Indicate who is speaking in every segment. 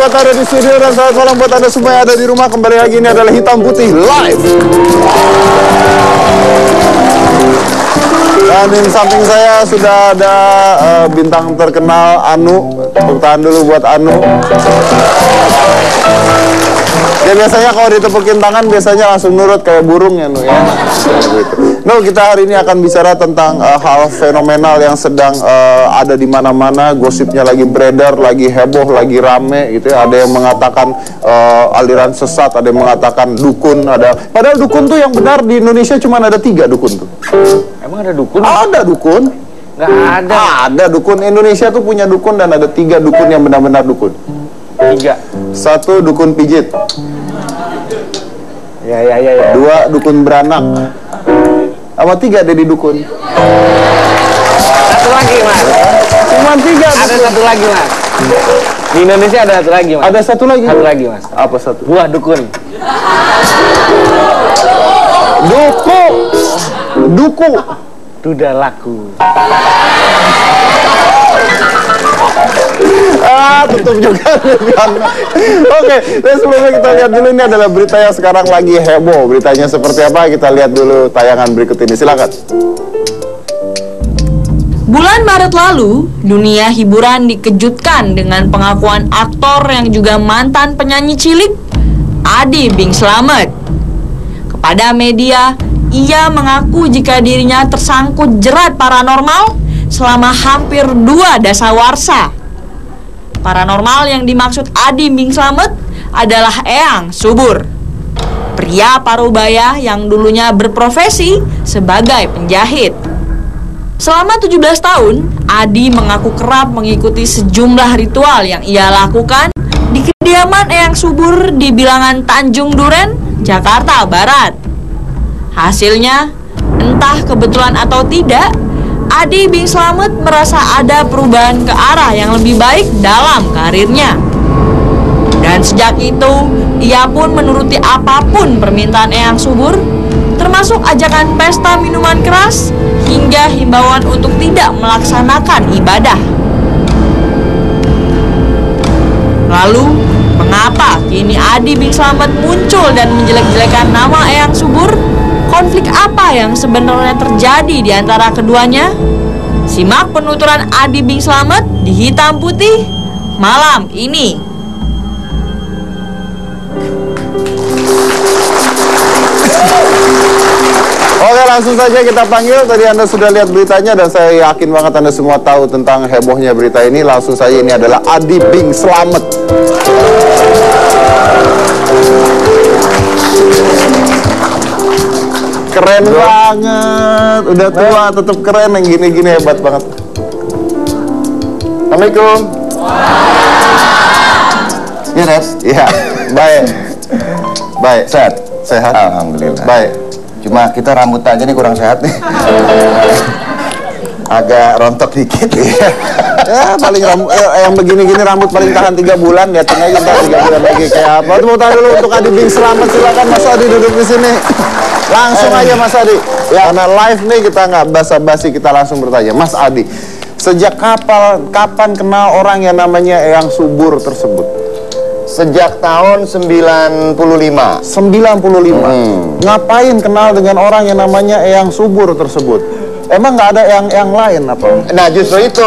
Speaker 1: buat ada di studio dan selamat malam buat Anda semua yang ada di rumah. Kembali lagi, ini adalah Hitam Putih Live. Dan di samping saya sudah ada bintang terkenal Anu. Tepuk tangan dulu buat Anu. Ya biasanya kalau ditepukin tangan biasanya langsung nurut kayak burung ya Nu ya. No, kita hari ini akan bicara tentang hal fenomenal yang sedang ada di mana-mana. Gosipnya lagi beredar, lagi heboh, lagi rame gitu ya. Ada yang mengatakan aliran sesat, ada yang mengatakan dukun, ada. Padahal dukun tuh yang benar di Indonesia cuma ada 3 dukun tuh.
Speaker 2: Emang ada dukun?
Speaker 1: Ada dukun.
Speaker 2: Nggak ada.
Speaker 1: Ada dukun. Indonesia tuh punya dukun dan ada 3 dukun yang benar-benar dukun.
Speaker 2: 3.
Speaker 1: 1 dukun pijit.
Speaker 2: Ya.
Speaker 1: 2 dukun beranak. Sama 3 ada di dukun.
Speaker 2: Satu lagi Mas.
Speaker 1: Cuma 3.
Speaker 2: Ada satu lagi Mas. Di Indonesia ada satu lagi Mas.
Speaker 1: Ada satu lagi.
Speaker 2: Satu lagi Mas.
Speaker 1: Apa satu?
Speaker 2: Buah dukun.
Speaker 1: Duku.
Speaker 2: Sudah laku.
Speaker 1: Tutup juga. Oke, dan sebelumnya kita lihat dulu, ini adalah berita yang sekarang lagi heboh. Beritanya seperti apa? Kita lihat dulu tayangan berikut ini. Silakan.
Speaker 3: Bulan Maret lalu, dunia hiburan dikejutkan dengan pengakuan aktor yang juga mantan penyanyi cilik, Adi Bing Slamet. Kepada media, ia mengaku jika dirinya tersangkut jerat paranormal selama hampir 2 dasawarsa. Paranormal yang dimaksud Adi Bing Slamet adalah Eyang Subur, pria parubaya yang dulunya berprofesi sebagai penjahit. Selama 17 tahun, Adi mengaku kerap mengikuti sejumlah ritual yang ia lakukan di kediaman Eyang Subur di bilangan Tanjung Duren, Jakarta Barat. Hasilnya, entah kebetulan atau tidak, Adi Bing Slamet merasa ada perubahan ke arah yang lebih baik dalam karirnya. Dan sejak itu, ia pun menuruti apapun permintaan Eyang Subur, termasuk ajakan pesta minuman keras hingga himbauan untuk tidak melaksanakan ibadah. Lalu, mengapa kini Adi Bing Slamet muncul dan menjelek-jelekan nama Eyang Subur? Konflik apa yang sebenarnya terjadi di antara keduanya? Simak penuturan Adi Bing Slamet di Hitam Putih malam ini.
Speaker 1: Oke, langsung saja kita panggil. Tadi Anda sudah lihat beritanya dan saya yakin banget Anda semua tahu tentang hebohnya berita ini. Langsung saja, ini adalah Adi Bing Slamet. Keren banget, udah tua tetap keren, yang gini-gini hebat banget. Assalamualaikum. Iya, Res? Iya, baik. Baik, sehat?
Speaker 4: Alhamdulillah.
Speaker 1: Baik.
Speaker 4: Cuma kita rambut aja nih kurang sehat nih. Agak rontok dikit.
Speaker 1: Ya, paling yang begini-gini rambut paling tahan 3 bulan, lihatin aja ntar 3 bulan lagi kayak apa. Tepuk tangan dulu untuk Adi Bing Slamet. Silakan Mas Adi duduk di sini. Langsung aja Mas Adi. Ya, karena live nih kita nggak basa-basi, kita langsung bertanya. Mas Adi, sejak kapan kenal orang yang namanya Eyang Subur tersebut?
Speaker 4: Sejak tahun 95.
Speaker 1: 95. Ngapain kenal dengan orang yang namanya Eyang Subur tersebut? Emang nggak ada yang lain apa?
Speaker 4: Nah, justru itu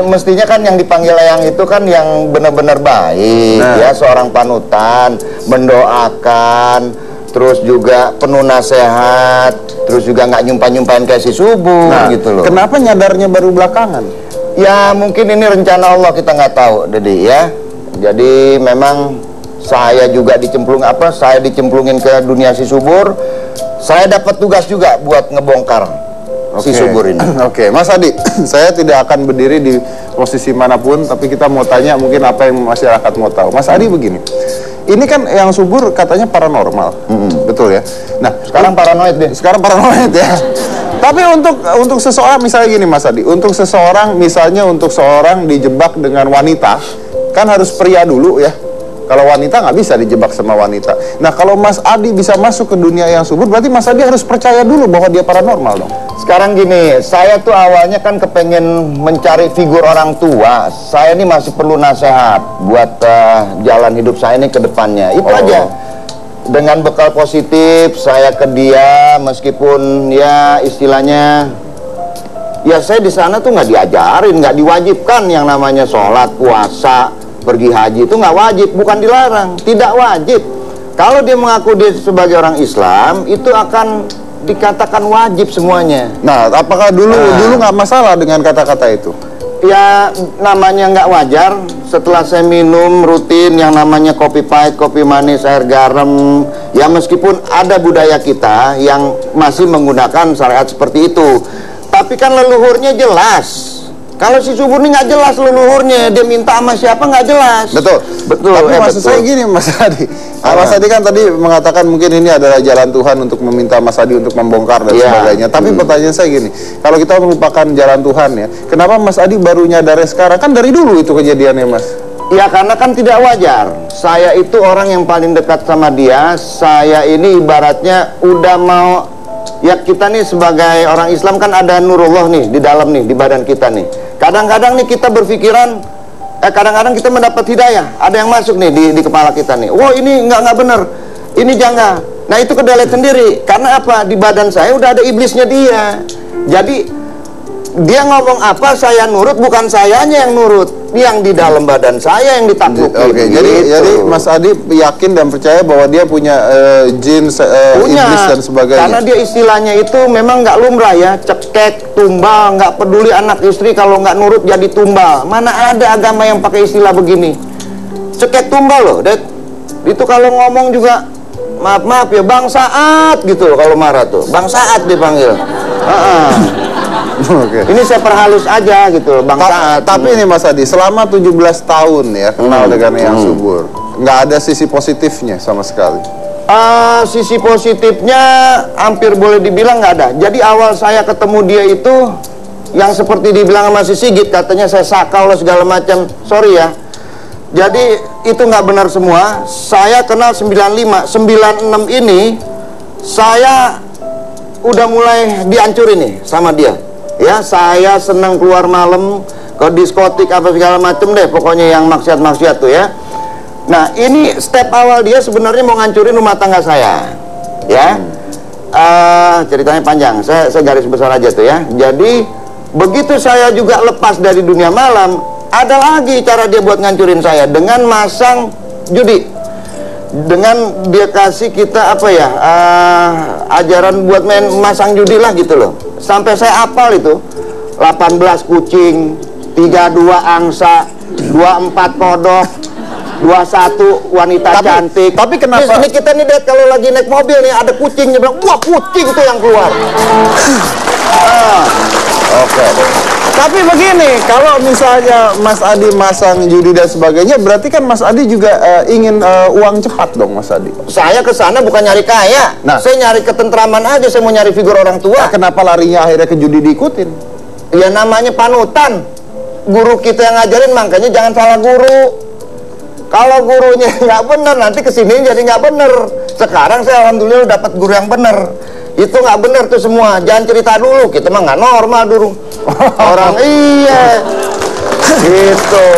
Speaker 4: mestinya kan yang dipanggil Eyang itu kan yang benar-benar baik, ya, seorang panutan, mendoakan, terus juga penuh nasihat, terus juga nggak nyumpah-nyumpahin kayak si Subur gitu loh.
Speaker 1: Kenapa nyadarnya baru belakangan?
Speaker 4: Ya mungkin ini rencana Allah, kita nggak tahu, Dedi ya. Jadi memang saya juga saya dicemplungin ke dunia si Subur. Saya dapat tugas juga buat ngebongkar si Subur ini.
Speaker 1: Oke, Mas Adi, saya tidak akan berdiri di posisi manapun, tapi kita mau tanya mungkin apa yang masyarakat mau tahu. Mas Adi begini, ini kan Eyang Subur katanya paranormal, betul ya? Nah,
Speaker 4: sekarang paranoid deh.
Speaker 1: Sekarang paranoid ya. Tapi untuk seseorang misalnya gini Mas Adi, untuk seseorang misalnya untuk seorang dijebak dengan wanita, kan harus pria dulu ya. Kalau wanita nggak bisa dijebak sama wanita. Nah, kalau Mas Adi bisa masuk ke dunia yang subur, berarti Mas Adi harus percaya dulu bahwa dia paranormal dong.
Speaker 4: Sekarang gini, saya tuh awalnya kan kepengen mencari figur orang tua. Saya ini masih perlu nasihat buat jalan hidup saya ini ke depannya. Itu aja. Dengan bekal positif, saya ke dia, meskipun ya istilahnya, ya saya di sana tuh nggak diajarin, nggak diwajibkan yang namanya sholat, puasa, pergi haji itu nggak wajib, bukan dilarang, tidak wajib. Kalau dia mengaku dia sebagai orang Islam, itu akan dikatakan wajib semuanya.
Speaker 1: Nah, apakah dulu nggak masalah dengan kata-kata itu?
Speaker 4: Ya namanya nggak wajar. Setelah saya minum rutin yang namanya kopi pahit, kopi manis, air garam, ya meskipun ada budaya kita yang masih menggunakan syariat seperti itu, tapi kan leluhurnya jelas. Kalau si subur ini nggak jelas leluhurnya, dia minta sama siapa nggak jelas.
Speaker 1: Betul, betul. Tapi maksud saya gini, Mas Adi. Mas Adi kan tadi mengatakan mungkin ini adalah jalan Tuhan untuk meminta Mas Adi untuk membongkar dan sebagainya. Tapi pertanyaan saya gini, kalau kita melupakan jalan Tuhan ya, kenapa Mas Adi baru nyadarnya sekarang? Kan dari dulu itu kejadiannya, Mas.
Speaker 4: Ya karena kan tidak wajar. Saya itu orang yang paling dekat sama dia. Saya ini ibaratnya udah mau, ya kita nih sebagai orang Islam kan ada nurullah nih di dalam nih, di badan kita nih. Kadang-kadang nih kita berpikiran, kadang-kadang kita mendapat hidayah. Ada yang masuk nih di kepala kita nih. Wah ini nggak bener, ini janggal. Nah itu kedalet sendiri. Karena apa? Di badan saya udah ada iblisnya dia. Jadi dia ngomong apa saya nurut, bukan sayanya yang nurut. Yang di dalam badan saya yang ditaklukin.
Speaker 1: Oke, jadi Mas Adi yakin dan percaya bahwa dia punya jin, iblis dan sebagainya.
Speaker 4: Karena dia istilahnya itu memang nggak lumrah ya, cekek, tumbal, nggak peduli anak istri kalau nggak nurut jadi tumbal. Mana ada agama yang pakai istilah begini? Cekek tumbal loh. Itu kalau ngomong juga maaf ya Bang Saat gitu loh kalau marah tuh. Bang Saat dipanggil.
Speaker 1: Okay.
Speaker 4: Ini saya perhalus aja gitu, Bang Saat.
Speaker 1: Tapi ini Mas Adi, selama 17 tahun ya kenal dengan yang subur, nggak ada sisi positifnya sama sekali.
Speaker 4: Sisi positifnya hampir boleh dibilang nggak ada. Jadi awal saya ketemu dia itu yang seperti dibilang sama si Sigit, katanya saya sakau lah segala macam. Sorry ya. Jadi itu nggak benar semua. Saya kenal 95, 96 ini saya udah mulai dihancurin nih sama dia. Ya, saya senang keluar malam ke diskotik apa segala macem deh, pokoknya yang maksiat-maksiat tuh ya. Nah, ini step awal dia sebenarnya mau ngancurin rumah tangga saya. Ya. Ceritanya panjang. Saya garis besar aja tuh ya. Jadi, begitu saya juga lepas dari dunia malam, ada lagi cara dia buat ngancurin saya dengan masang judi. Dengan dia kasih kita apa ya, ajaran buat main masang judi lah gitu loh. Sampai saya hafal itu 18 kucing, 32 angsa, 24 kodok, 21 wanita cantik.
Speaker 1: Tapi kenapa
Speaker 4: ini kita nih Dad, kalau lagi naik mobil nih ada kucing, dia bilang wah kucing tuh yang keluar.
Speaker 1: Oke. Tapi begini, kalau misalnya Mas Adi masang judi dan sebagainya, berarti kan Mas Adi juga ingin uang cepat dong, Mas Adi.
Speaker 4: Saya ke sana bukan nyari kaya.
Speaker 1: Nah,
Speaker 4: saya nyari ketentraman aja, saya mau nyari figur orang tua.
Speaker 1: Nah, kenapa larinya akhirnya ke judi diikutin?
Speaker 4: Ya namanya panutan. Guru kita yang ngajarin, makanya jangan salah guru. Kalau gurunya nggak bener, nanti kesini jadi nggak bener. Sekarang saya alhamdulillah dapat guru yang bener. Itu nggak bener tuh semua. Jangan cerita dulu, kita mah nggak normal dulu. Orang iya gitu.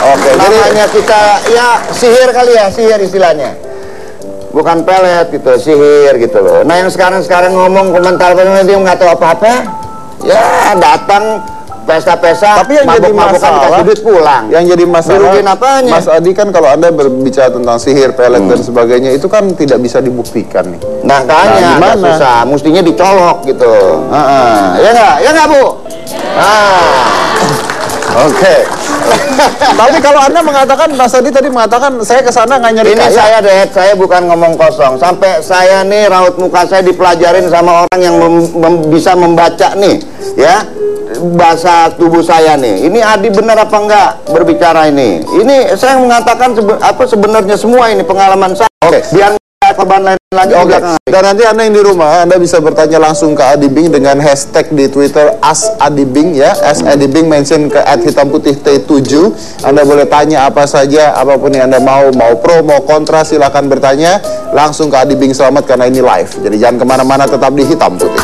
Speaker 4: Oke, namanya kita ya sihir kali ya, sihir istilahnya. Bukan pelet gitu, sihir gitu loh. Nah yang sekarang ngomong komentar dia nggak tahu apa-apa. Ya datang pesta-pesta,
Speaker 1: tapi yang jadi masalah
Speaker 4: duit pulang.
Speaker 1: Yang jadi masalah
Speaker 4: apanya?
Speaker 1: Mas Adi kan kalau Anda berbicara tentang sihir, pelet dan sebagainya itu kan tidak bisa dibuktikan nih.
Speaker 4: Nah gimana? Susah, mestinya dicolok gitu. Ya nggak Bu?
Speaker 1: Oke. Tapi kalau Anda mengatakan, Mas Adi tadi mengatakan saya kesana nggak nyari
Speaker 4: ini kaya. Saya bukan ngomong kosong. Sampai saya nih raut muka saya dipelajarin sama orang yang bisa membaca nih, ya. Bahasa tubuh saya nih. Ini Adi benar apa enggak berbicara ini? Ini saya mengatakan sebenarnya semua ini pengalaman saya.
Speaker 1: Oke.
Speaker 4: Biar korban lain lagi.
Speaker 1: Oke. Dan nanti Anda yang di rumah, Anda bisa bertanya langsung ke Adibing dengan hashtag di Twitter @adibing ya, @adibing, mention ke @hitamputih_t7. Anda boleh tanya apa saja, apapun yang Anda mau pro, mau kontra, silakan bertanya langsung ke Adibing Selamat karena ini live. Jadi jangan kemana-mana, tetap di Hitam Putih.